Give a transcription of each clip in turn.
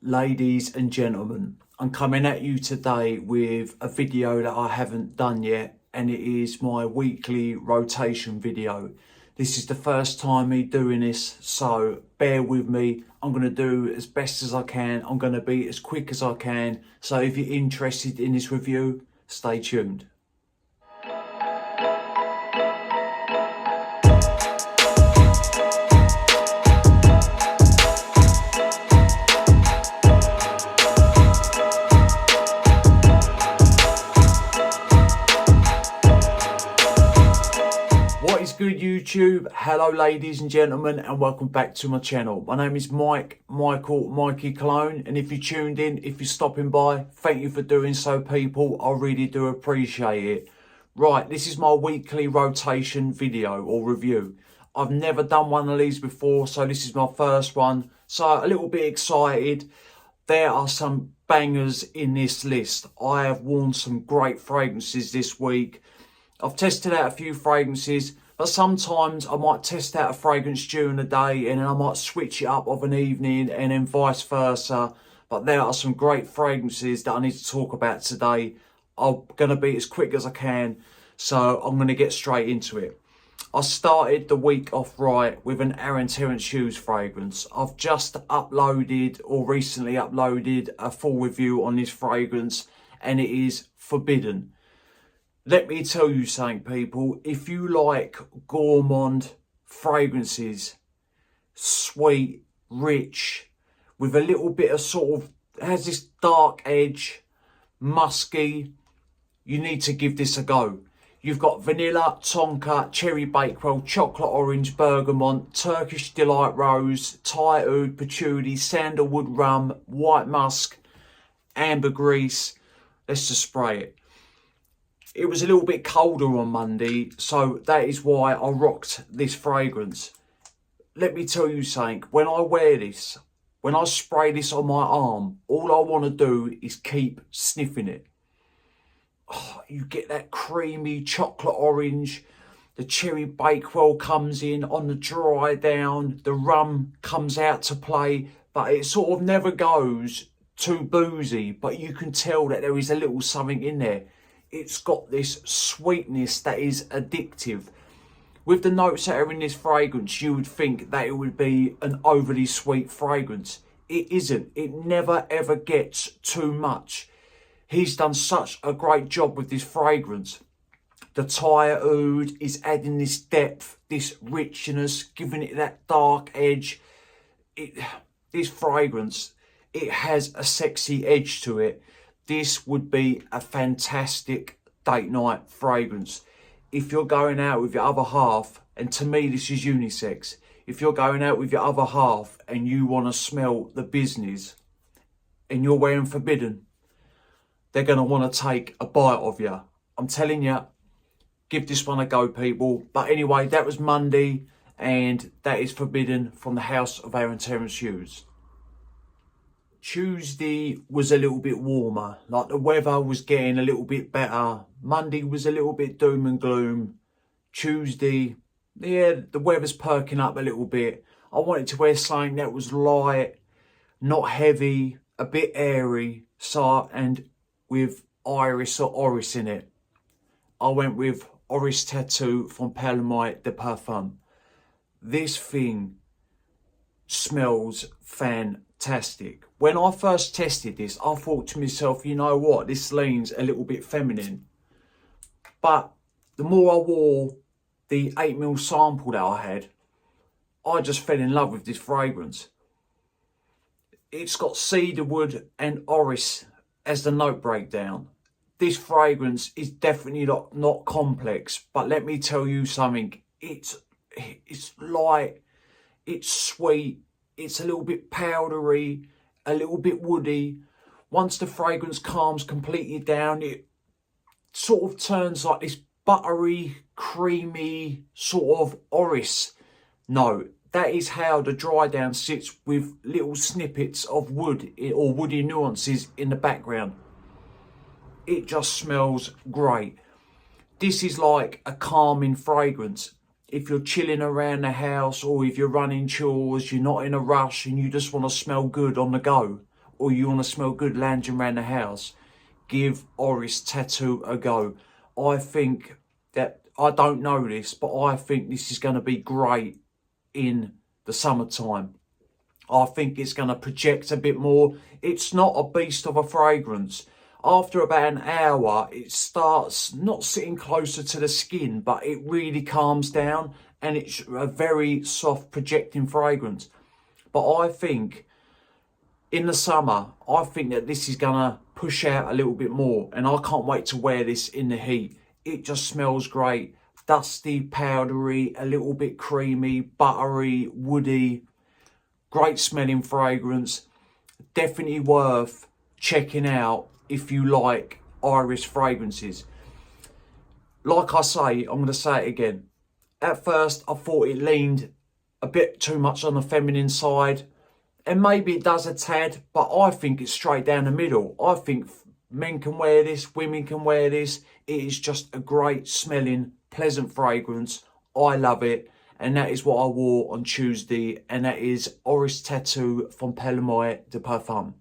Ladies and gentlemen, I'm coming at you today with a video that I haven't done yet, and it is my weekly rotation video. This is the first time me doing this, so bear with me. I'm going to do as best as I can. I'm going to be as quick as I can. So if you're interested in this review, stay tuned. What is good, YouTube? Hello ladies and gentlemen, and welcome back to my channel. My name is Mikey Cologne, and if you tuned in, if you're stopping by, thank you for doing so, people. I really do appreciate it. Right, this is my weekly rotation video or review. I've never done one of these before, so this is my first one, so a little bit excited. There are some bangers in this list. I have worn some great fragrances this week. I've tested out a few fragrances, but sometimes I might test out a fragrance during the day and then I might switch it up of an evening and then vice versa. But there are some great fragrances that I need to talk about today. I'm going to be as quick as I can, so I'm going to get straight into it. I started the week off right with an Aaron Terence Hughes fragrance. I've just uploaded or recently uploaded a full review on this fragrance, and it is Forbidden. Let me tell you something, people. If you like gourmand fragrances, sweet, rich, with a little bit of sort of, has this dark edge, musky, you need to give this a go. You've got vanilla, tonka, cherry bakewell, chocolate orange, bergamot, Turkish delight rose, Thai oud, patchouli, sandalwood rum, white musk, ambergris. Let's just spray it. It was a little bit colder on Monday, so that is why I rocked this fragrance. Let me tell you something, when I wear this, when I spray this on my arm, all I want to do is keep sniffing it. Oh, you get that creamy chocolate orange, the cherry bakewell comes in on the dry down, the rum comes out to play, but it sort of never goes too boozy, but you can tell that there is a little something in there. It's got this sweetness that is addictive. With the notes that are in this fragrance, you would think that it would be an overly sweet fragrance. It isn't. It never ever gets too much. He's done such a great job with this fragrance. The Thai oud is adding this depth, this richness, giving it that dark edge. This fragrance, it has a sexy edge to it. This would be a fantastic date night fragrance. If you're going out with your other half, and to me this is unisex, if you're going out with your other half and you want to smell the business and you're wearing Forbidden, they're going to want to take a bite of you. I'm telling you, give this one a go, people. But anyway, that was Monday, and that is Forbidden from the house of Aaron Terence Hughes. Tuesday was a little bit warmer, like the weather was getting a little bit better. Monday was a little bit doom and gloom. Tuesday, yeah, the weather's perking up a little bit. I wanted to wear something that was light, not heavy, a bit airy, so, and with iris or orris in it. I went with Orris Tattoo from Palermo de Parfum. This thing smells fantastic. When I first tested this, I thought to myself, you know what, this leans a little bit feminine. But the more I wore the 8ml sample that I had, I just fell in love with this fragrance. It's got cedarwood and orris as the note breakdown. This fragrance is definitely not complex, but let me tell you something. It's light, it's sweet, it's a little bit powdery, a little bit woody. Once the fragrance calms completely down, it sort of turns like this buttery, creamy sort of orris note. That is how the dry down sits, with little snippets of wood or woody nuances in the background. It just smells great. This is like a calming fragrance. If you're chilling around the house, or if you're running chores, you're not in a rush and you just want to smell good on the go, or you want to smell good lounging around the house, give Orris Tattoo a go. I think that, I don't know this, but I think this is going to be great in the summertime. I think it's going to project a bit more. It's not a beast of a fragrance. After about an hour, it starts not sitting closer to the skin, but it really calms down, and it's a very soft projecting fragrance. But I think in the summer, I think that this is going to push out a little bit more, and I can't wait to wear this in the heat. It just smells great. Dusty, powdery, a little bit creamy, buttery, woody. Great smelling fragrance. Definitely worth checking out if you like iris fragrances. Like I say, I'm going to say it again. At first, I thought it leaned a bit too much on the feminine side. And maybe it does a tad, but I think it's straight down the middle. I think men can wear this, women can wear this. It is just a great smelling, pleasant fragrance. I love it. And that is what I wore on Tuesday. And that is Orris Tattoo from Lemale de Parfum.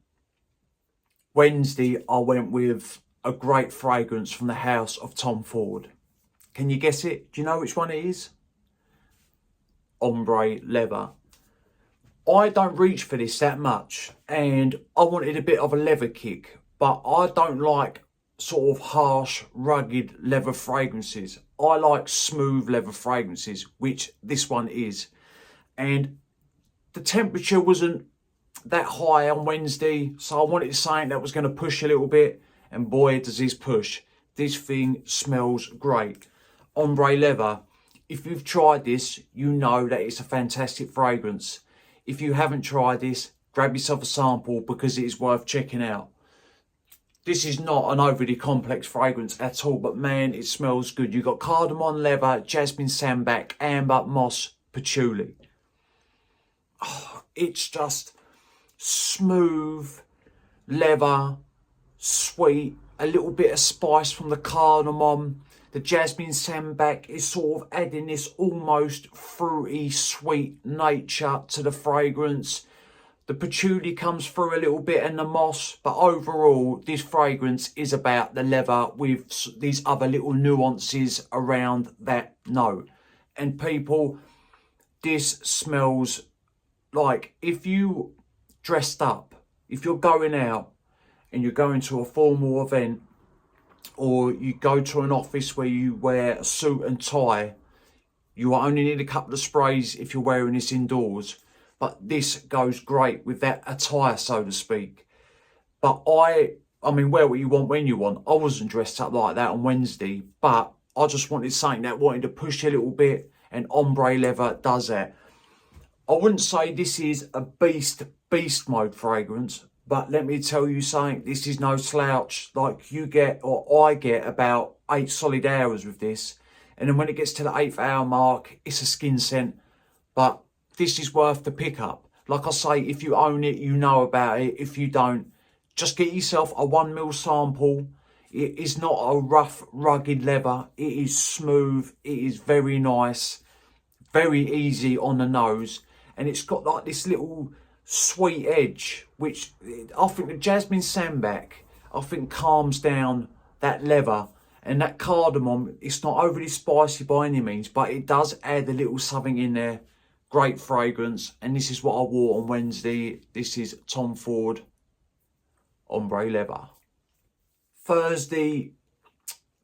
Wednesday, I went with a great fragrance from the house of Tom Ford. Can you guess it? Do you know which one it is? Ombre leather. I don't reach for this that much, and I wanted a bit of a leather kick, but I don't like sort of harsh, rugged leather fragrances. I like smooth leather fragrances, which this one is. And the temperature wasn't that high on Wednesday, so I wanted something that was going to push a little bit, and boy does this push. This thing smells great. Ombre leather, if you've tried this, you know that it's a fantastic fragrance. If you haven't tried this, grab yourself a sample because it is worth checking out. This is not an overly complex fragrance at all, but man, it smells good. You've got cardamom leather, jasmine sambac, amber, moss, patchouli. Oh, it's just smooth leather, sweet, a little bit of spice from the cardamom. The jasmine sambac is sort of adding this almost fruity, sweet nature to the fragrance. The patchouli comes through a little bit and the moss, but overall, this fragrance is about the leather with these other little nuances around that note. And people, this smells like if you dressed up, if you're going out and you're going to a formal event, or you go to an office where you wear a suit and tie, you only need a couple of sprays if you're wearing this indoors. But this goes great with that attire, so to speak. But I mean, wear what you want when you want. I wasn't dressed up like that on Wednesday, but I just wanted something that wanted to push a little bit, and ombre leather does that. I wouldn't say this is a beast mode fragrance, but let me tell you something, this is no slouch. Like you get, or I get, about 8 solid hours with this. And then when it gets to the 8th hour mark, it's a skin scent. But this is worth the pickup. Like I say, if you own it, you know about it. If you don't, just get yourself a 1ml sample. It is not a rough, rugged leather. It is smooth. It is very nice. Very easy on the nose. And it's got like this little sweet edge, which I think the jasmine sambac, I think calms down that leather. And that cardamom, it's not overly spicy by any means, but it does add a little something in there. Great fragrance. And this is what I wore on Wednesday. This is Tom Ford Ombre Leather. Thursday,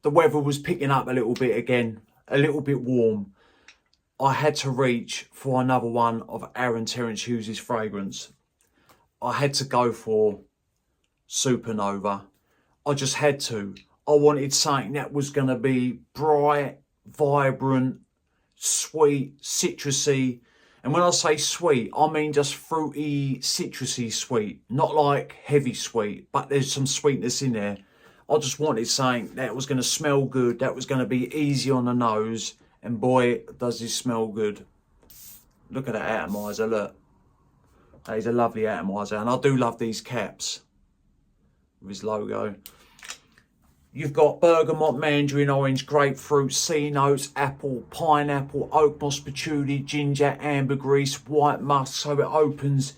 the weather was picking up a little bit again, a little bit warm. I had to reach for another one of Aaron Terence Hughes' fragrance. I had to go for Supernova. I just had to. I wanted something that was going to be bright, vibrant, sweet, citrusy. And when I say sweet, I mean just fruity, citrusy sweet. Not like heavy sweet, but there's some sweetness in there. I just wanted something that was going to smell good, that was going to be easy on the nose. And boy, does this smell good. Look at that atomizer, look. That is a lovely atomizer. And I do love these caps with his logo. You've got bergamot, mandarin, orange, grapefruit, sea notes, apple, pineapple, oak moss, patchouli, ginger, ambergris, white musk. So it opens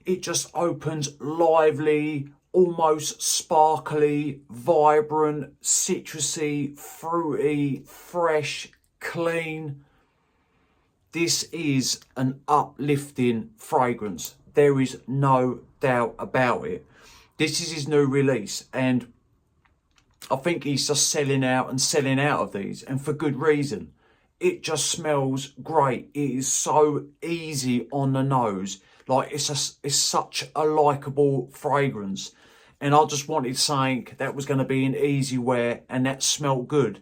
it just opens lively, almost sparkly, vibrant, citrusy, fruity, fresh, clean. This is an uplifting fragrance. There is no doubt about it. This is his new release, and I think he's just selling out and selling out of these, and for good reason. It just smells great. It is so easy on the nose. Like, it's such a likeable fragrance. And I just wanted something that was going to be an easy wear and that smelled good.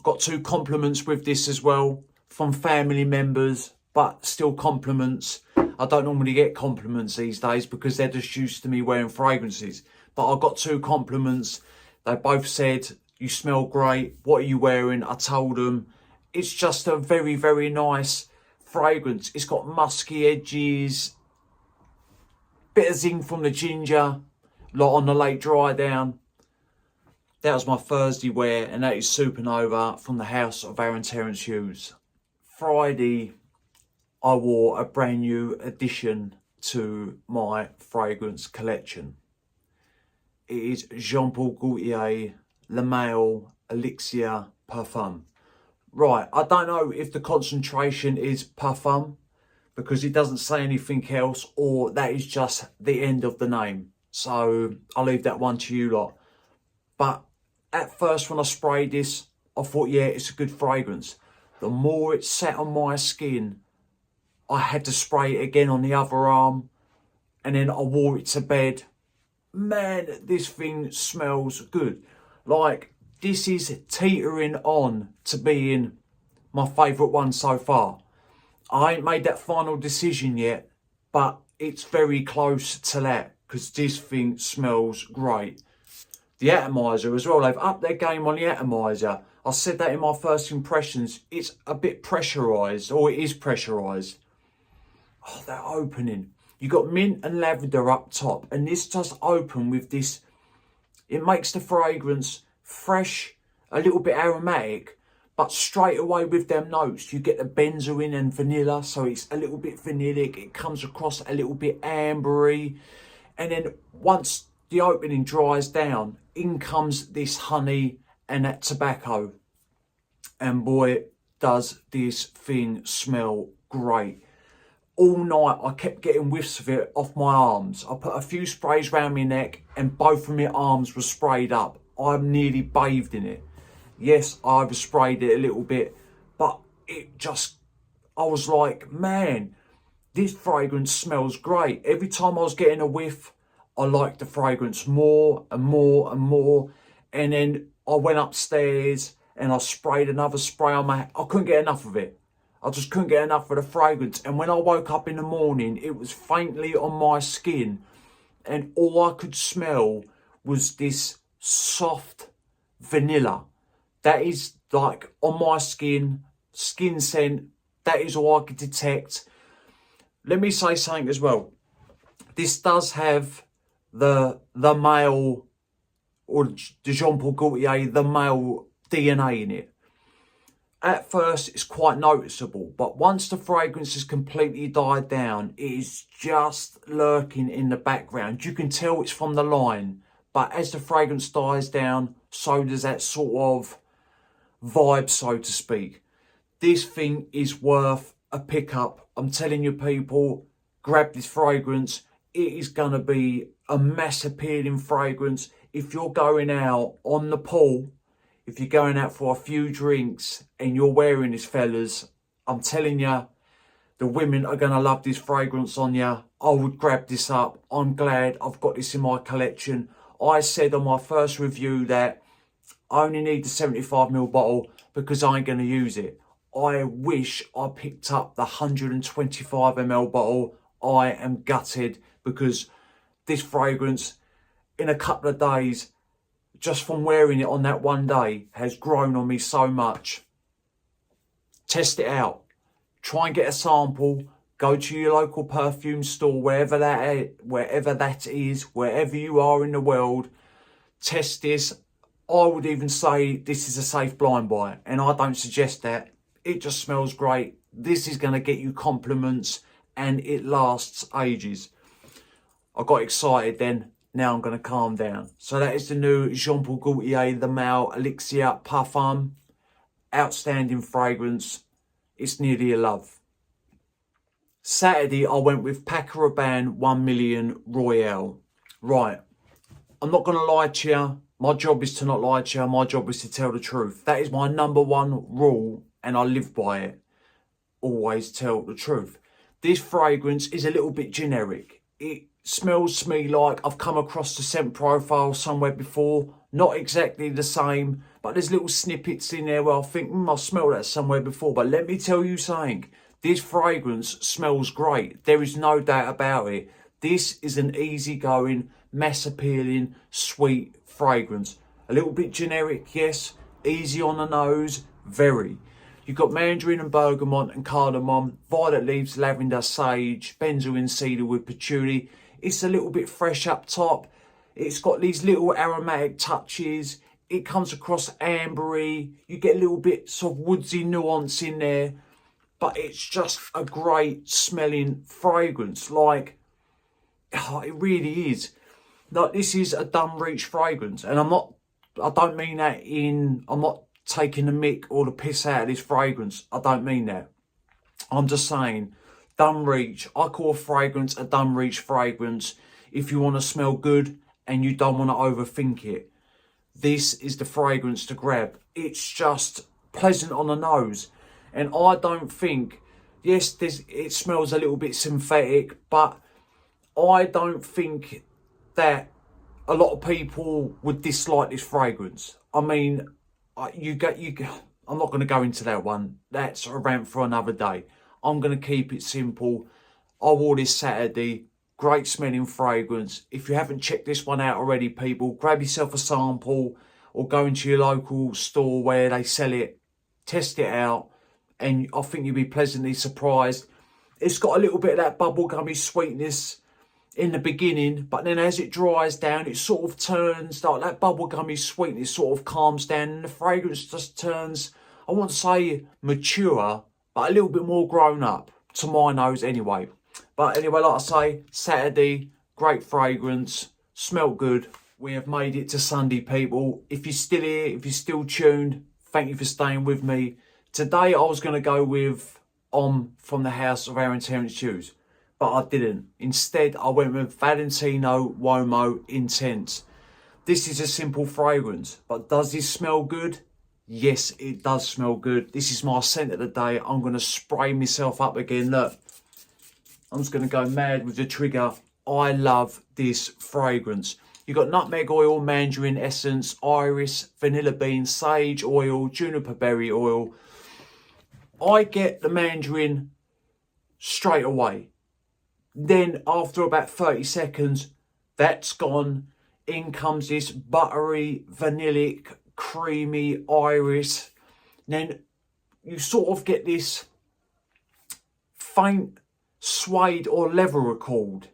Got 2 compliments with this as well from family members, but still compliments. I don't normally get compliments these days because they're just used to me wearing fragrances. But I got 2 compliments. They both said, "You smell great. What are you wearing?" I told them. It's just a very, very nice fragrance. It's got musky edges, bit of zing from the ginger, lot on the late dry down. That was my Thursday wear, and that is Supernova from the house of Aaron Terence Hughes. Friday, I wore a brand new addition to my fragrance collection. It is Jean Paul Gaultier Lemale Elixir Parfum. Right, I don't know if the concentration is parfum because it doesn't say anything else, or that is just the end of the name. So I'll leave that one to you lot. But at first when I sprayed this, I thought, yeah, it's a good fragrance. The more it sat on my skin, I had to spray it again on the other arm, and then I wore it to bed. Man, this thing smells good. Like, this is teetering on to being my favourite one so far. I ain't made that final decision yet, but it's very close to that because this thing smells great. The atomizer as well, they've upped their game on the atomizer. I said that in my first impressions. It's a bit pressurised, or it is pressurised. Oh, that opening. You got mint and lavender up top, and this does open with this. It makes the fragrance fresh, a little bit aromatic, but straight away with them notes, you get the benzoin and vanilla, so it's a little bit vanillic. It comes across a little bit ambery, and then once the opening dries down, in comes this honey and that tobacco, and boy, does this thing smell great. All night I kept getting whiffs of it off my arms. I put a few sprays around my neck and both of my arms were sprayed up. I'm nearly bathed in it. Yes, I oversprayed it a little bit, but it just, I was like, man, this fragrance smells great. Every time I was getting a whiff, I liked the fragrance more and more and more. And then I went upstairs and I sprayed another spray on my, I couldn't get enough of it. I just couldn't get enough of the fragrance. And when I woke up in the morning, it was faintly on my skin. And all I could smell was this soft vanilla. That is like on my skin scent. That is all I could detect. Let me say something as well. This does have the male, or the Jean Paul Gaultier, the male DNA in it. At first, it's quite noticeable, but once the fragrance has completely died down, it is just lurking in the background. You can tell it's from the line, but as the fragrance dies down, so does that sort of vibe, so to speak. This thing is worth a pickup. I'm telling you, people, grab this fragrance. It is going to be a mass appealing fragrance. If you're going out on the pool, if you're going out for a few drinks and you're wearing this, fellas, I'm telling you, the women are going to love this fragrance on you. I would grab this up. I'm glad I've got this in my collection. I said on my first review that I only need the 75ml bottle because I ain't going to use it. I wish I picked up the 125ml bottle. I am gutted because this fragrance, in a couple of days, just from wearing it on that one day, has grown on me so much. Test it out. Try and get a sample. Go to your local perfume store, wherever that is, wherever you are in the world. Test this. I would even say this is a safe blind buy, and I don't suggest that. It just smells great. This is going to get you compliments, and it lasts ages. I got excited then. Now I'm going to calm down. So that is the new Jean Paul Gaultier lemale elixir parfum. Outstanding fragrance. It's nearly a love. Saturday I went with Paco Rabanne 1 Million Royale. Right, I'm not going to lie to you. My job is to not lie to you. My job is to tell the truth. That is my #1 rule, and I live by it. Always tell the truth. This fragrance is a little bit generic. It smells to me like I've come across the scent profile somewhere before. Not exactly the same, but there's little snippets in there where I think, I smell that somewhere before. But let me tell you something. This fragrance smells great. There is no doubt about it. This is an easygoing, mass appealing, sweet fragrance. A little bit generic, yes. Easy on the nose, very. You've got mandarin and bergamot and cardamom, violet leaves, lavender, sage, benzoin, cedarwood, patchouli. It's a little bit fresh up top. It's got these little aromatic touches. It comes across ambery. You get a little bit of woodsy nuance in there. But it's just a great smelling fragrance. Like, it really is. Like, this is a dumb reach fragrance. And I don't mean that I'm not taking the mick or the piss out of this fragrance. I don't mean that. I'm just saying, dumb reach. I call a fragrance a dumb reach fragrance if you want to smell good and you don't want to overthink it. This is the fragrance to grab. It's just pleasant on the nose. And I don't think, yes, it smells a little bit synthetic, but I don't think that a lot of people would dislike this fragrance. I mean, I'm not going to go into that one. That's a rant for another day. I'm going to keep it simple. I wore this Saturday. Great smelling fragrance. If you haven't checked this one out already, people, grab yourself a sample or go into your local store where they sell it. Test it out. And I think you'll be pleasantly surprised. It's got a little bit of that bubblegummy sweetness in the beginning, but then as it dries down, it sort of turns, like that bubblegummy sweetness sort of calms down, and the fragrance just turns, I won't say mature, but a little bit more grown up, to my nose anyway. But anyway, like I say, Saturday, great fragrance, smelt good. We have made it to Sunday, people. If you're still here, if you're still tuned, thank you for staying with me. Today I was going to go with from the House of Aaron Terence Shoes, but I didn't. Instead, I went with Valentino Womo Intense. This is a simple fragrance, but does this smell good? Yes, it does smell good. This is my scent of the day. I'm going to spray myself up again. Look, I'm just going to go mad with the trigger. I love this fragrance. You've got nutmeg oil, mandarin essence, iris, vanilla bean, sage oil, juniper berry oil. I get the mandarin straight away. Then after about 30 seconds, that's gone. In comes this buttery, vanillic, creamy iris. Then you sort of get this faint suede or leather accord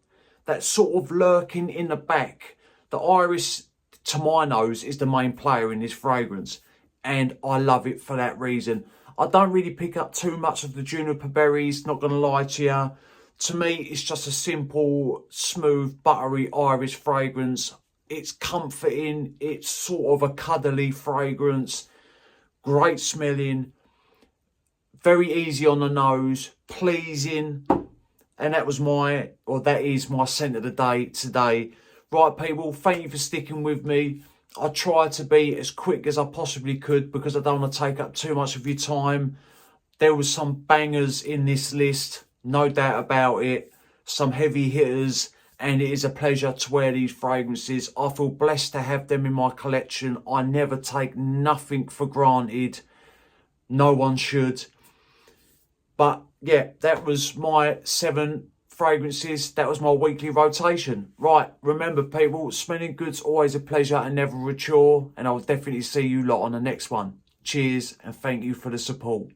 that's sort of lurking in the back. The iris, to my nose, is the main player in this fragrance, and I love it for that reason. I don't really pick up too much of the juniper berries, not going to lie to you. To me, it's just a simple, smooth, buttery iris fragrance. It's comforting. It's sort of a cuddly fragrance. Great smelling. Very easy on the nose. Pleasing. And that is my scent of the day today. Right, people, thank you for sticking with me. I tried to be as quick as I possibly could because I don't want to take up too much of your time. There was some bangers in this list, no doubt about it. Some heavy hitters, and it is a pleasure to wear these fragrances. I feel blessed to have them in my collection. I never take nothing for granted. No one should. But yeah, that was my 7 fragrances. That was my weekly rotation. Right, remember people, smelling good's always a pleasure and never a chore, and I'll definitely see you lot on the next one. Cheers and thank you for the support.